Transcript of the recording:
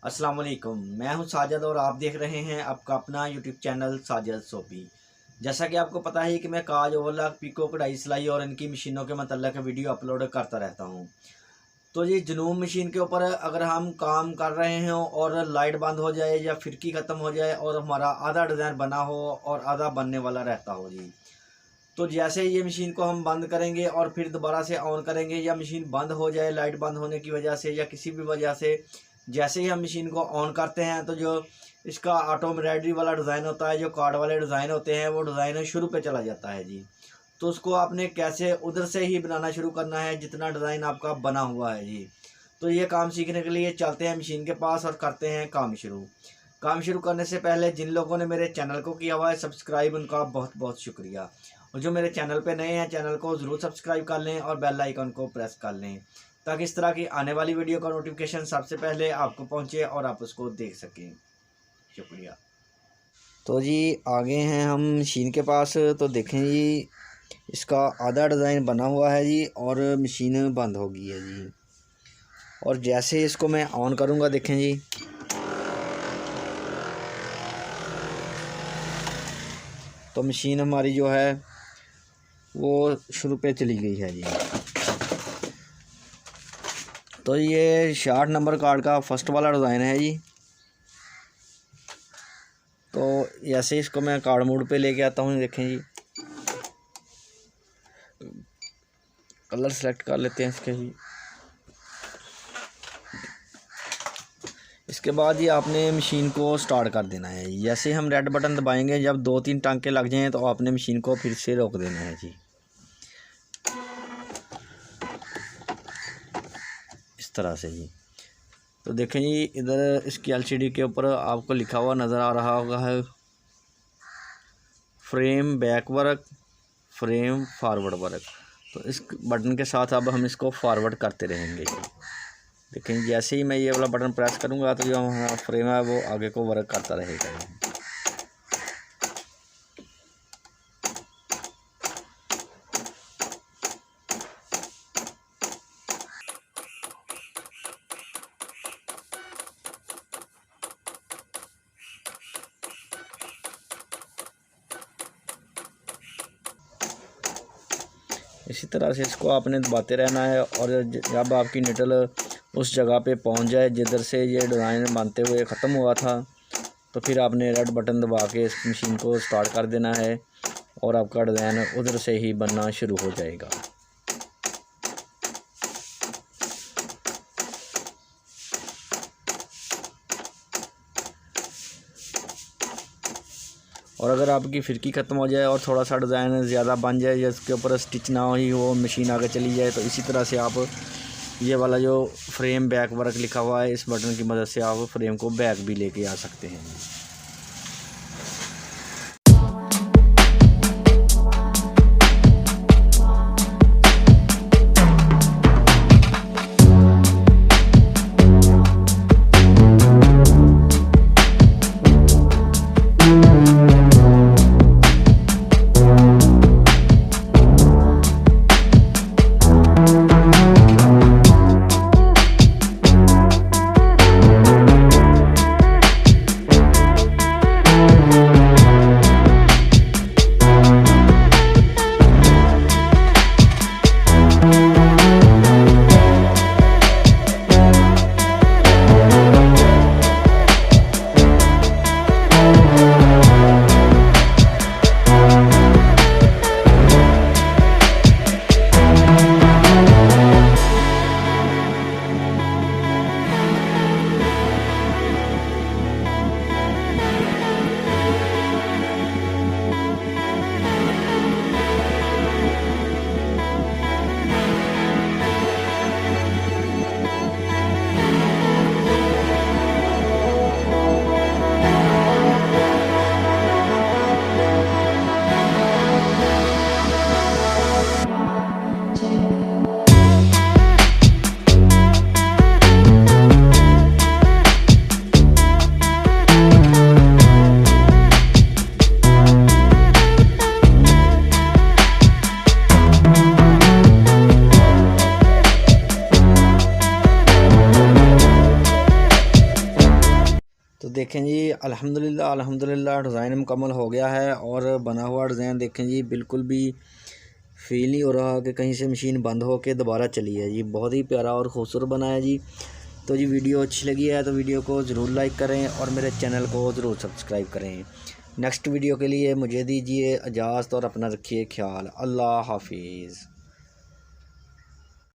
अस्सलाम वालेकुम। मैं हूं साजिद और आप देख रहे हैं आपका अपना यूट्यूब चैनल साजिद सोपी। जैसा कि आपको पता है कि मैं काज ओवरलॉक पीको कढ़ाई सिलाई और इनकी मशीनों के मतलब वीडियो अपलोड करता रहता हूं। तो ये जनूम मशीन के ऊपर अगर हम काम कर रहे हों और लाइट बंद हो जाए या फिरकी ख़त्म हो जाए और हमारा आधा डिज़ाइन बना हो और आधा बनने वाला रहता हो जी, तो जैसे ये मशीन को हम बंद करेंगे और फिर दोबारा से ऑन करेंगे या मशीन बंद हो जाए लाइट बंद होने की वजह से या किसी भी वजह से, जैसे ही हम मशीन को ऑन करते हैं तो जो इसका ऑटो एम्ब्रॉयडरी वाला डिज़ाइन होता है, जो कार्ड वाले डिज़ाइन होते हैं, वो डिज़ाइन शुरू पे चला जाता है जी। तो उसको आपने कैसे उधर से ही बनाना शुरू करना है जितना डिज़ाइन आपका बना हुआ है जी। तो ये काम सीखने के लिए चलते हैं मशीन के पास और करते हैं काम शुरू। काम शुरू करने से पहले जिन लोगों ने मेरे चैनल को किया हुआ है सब्सक्राइब, उनका बहुत बहुत शुक्रिया। और जो मेरे चैनल पे नए हैं, चैनल को ज़रूर सब्सक्राइब कर लें और बेल आइकन को प्रेस कर लें ताकि इस तरह की आने वाली वीडियो का नोटिफिकेशन सबसे पहले आपको पहुंचे और आप उसको देख सकें। शुक्रिया। तो जी आगे हैं हम मशीन के पास। तो देखें जी, इसका आधा डिज़ाइन बना हुआ है जी और मशीन बंद हो गई है जी। और जैसे इसको मैं ऑन करूँगा, देखें जी, तो मशीन हमारी जो है वो शुरू पे चली गई है जी। तो ये 60 नंबर कार्ड का फर्स्ट वाला डिज़ाइन है जी। तो ऐसे इसको मैं कार्ड मोड पे लेके आता हूँ। देखें जी, कलर सेलेक्ट कर लेते हैं इसके जी। इसके बाद ये आपने मशीन को स्टार्ट कर देना है। जैसे हम रेड बटन दबाएंगे, जब 2-3 टांके लग जाएं तो आपने मशीन को फिर से रोक देना है जी, इस तरह से जी। तो देखें जी, इधर इसकी एलसीडी के ऊपर आपको लिखा हुआ नज़र आ रहा होगा है frame back work, frame forward work. तो इस बटन के साथ अब हम इसको फॉरवर्ड करते रहेंगे जी। देखें, जैसे ही मैं ये वाला बटन प्रेस करूँगा तो जो हमारा फ्रेम है वो आगे को वर्क करता रहेगा। इसी तरह से इसको आपने दबाते रहना है और जब आपकी निडल उस जगह पे पहुंच जाए जिधर से ये डिज़ाइन बनते हुए ख़त्म हुआ था, तो फिर आपने रेड बटन दबा के इस मशीन को स्टार्ट कर देना है और आपका डिज़ाइन उधर से ही बनना शुरू हो जाएगा। और अगर आपकी फिरकी ख़त्म हो जाए और थोड़ा सा डिज़ाइन ज़्यादा बन जाए या इसके ऊपर स्टिच ना ही हो, मशीन आगे चली जाए, तो इसी तरह से आप ये वाला जो फ्रेम बैक वर्क लिखा हुआ है, इस बटन की मदद से आप फ्रेम को बैक भी लेके आ सकते हैं। तो देखें जी अल्हम्दुलिल्लाह डिज़ाइन मुकम्मल हो गया है और बना हुआ डिज़ाइन देखें जी बिल्कुल भी फील नहीं हो रहा कि कहीं से मशीन बंद हो के दोबारा चली है जी। बहुत ही प्यारा और ख़ूबसूरत बना है जी। तो जी वीडियो अच्छी लगी है तो वीडियो को ज़रूर लाइक करें और मेरे चैनल को ज़रूर सब्सक्राइब करें। नेक्स्ट वीडियो के लिए मुझे दीजिए इजाज़त और अपना रखिए ख्याल। अल्लाह हाफिज़।